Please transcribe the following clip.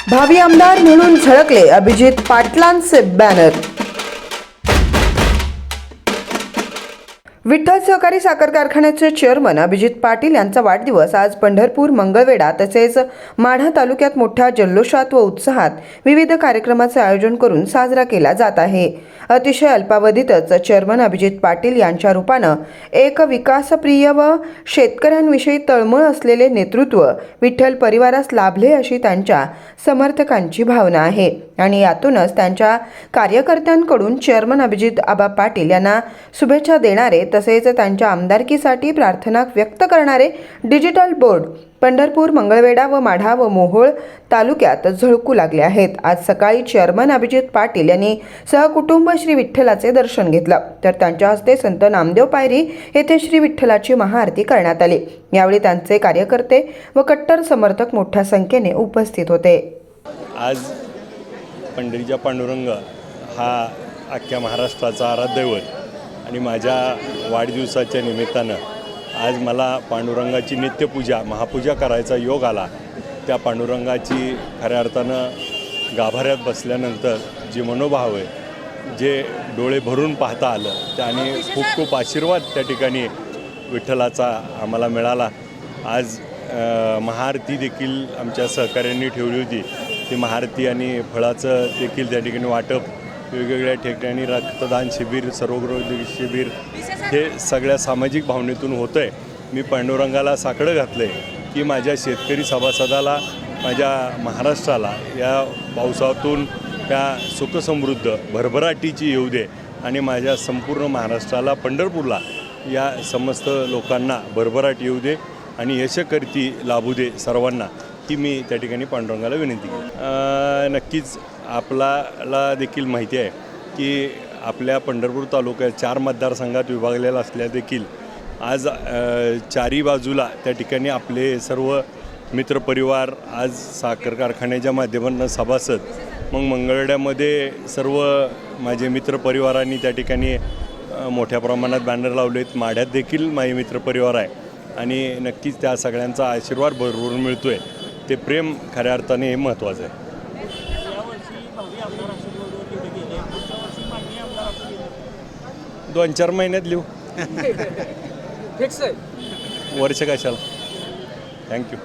भावी आमदार म्हणून झळकले अभिजित पाटलांचे बॅनर। विठ्ठल सहकारी साखर कारखान्याचे चेअरमन अभिजित पाटील यांचा वाढदिवस आज पंढरपूर, मंगळवेढा तसेच माढा तालुक्यात मोठ्या जल्लोषात व उत्साहात विविध कार्यक्रमाचे आयोजन करून साजरा केला जात आहे। अतिशय अल्पावधीतच चेअरमन अभिजित पाटील यांच्या रूपाने एक विकासप्रिय व शेतकऱ्यांविषयी तळमळ असलेले नेतृत्व विठ्ठल परिवारास लाभले अशी त्यांच्या समर्थकांची भावना आहे आणि यातूनच त्यांच्या कार्यकर्त्यांकडून चेअरमन अभिजित आबा पाटील यांना शुभेच्छा देणारे तसेच त्यांच्या आमदारकीसाठी प्रार्थना व्यक्त करणारे डिजिटल बोर्ड पंढरपूर, मंगळवेढा व माढा व मोहोळ तालुक्यात झळकू लागले आहेत। आज सकाळी चेअरमन अभिजित पाटील यांनी सहकुटुंब श्री विठ्ठलाचे दर्शन घेतलं, तर त्यांच्या हस्ते संत नामदेव पायरी येथे श्री विठ्ठलाची महाआरती करण्यात आली। यावेळी त्यांचे कार्यकर्ते व कट्टर समर्थक मोठ्या संख्येने उपस्थित होते। आज पंढरीचा पांडुरंग हा अख्ख्या महाराष्ट्राचा आराध्यदैवत आणि माझ्या वाढदिवसाच्या निमित्तानं आज मला पांडुरंगाची नित्यपूजा महापूजा करायचा योग आला। त्या पांडुरंगाची खऱ्या अर्थानं गाभाऱ्यात बसल्यानंतर जी मनोभाव आहे, जे डोळे भरून पाहता आलं, त्याने खूप खूप आशीर्वाद त्या ठिकाणी विठ्ठलाचा आम्हाला मिळाला। आज महाआरती देखील आमच्या सहकाऱ्यांनी ठेवली होती। ती महाआरती आणि फळाचं देखील त्या ठिकाणी वाटप, वेगवेगळ्या ठिकाणी रक्तदान शिबिर, सर्वरोग शिबिर, हे सगळ्या सामाजिक भावनेतून होतं आहे। मी पांडुरंगाला साकडं घातलं आहे की माझ्या शेतकरी सभासदाला, माझ्या महाराष्ट्राला या पावसातून त्या सुखसमृद्ध भरभराटीची येऊ दे आणि माझ्या संपूर्ण महाराष्ट्राला, पंढरपूरला या समस्त लोकांना भरभराट येऊ दे आणि यशकर्ती लाभू दे सर्वांना, ही मी त्या ठिकाणी पांडुरंगाला विनंती केली। नक्कीच आपल्याला देखील माहिती आहे की आपल्या पंढरपूर तालुक्यात 4 मतदारसंघात विभागलेला असल्या देखील आज चारी बाजूला त्या ठिकाणी आपले सर्व मित्रपरिवार आज साखर कारखान्याच्या माध्यमातून सभासद, मग मंगळवेढ्यामध्ये सर्व माझे मित्रपरिवारांनी त्या ठिकाणी मोठ्या प्रमाणात बॅनर लावलेत। माढ्यात देखील माझे मित्रपरिवार आहे आणि नक्कीच त्या सगळ्यांचा आशीर्वाद भरभरून मिळतो आहे। ते प्रेम खऱ्या अर्थाने हे महत्त्वाचं आहे। 2-4 महिन्यात लिहू, वर्ष कशाला। थँक्यू।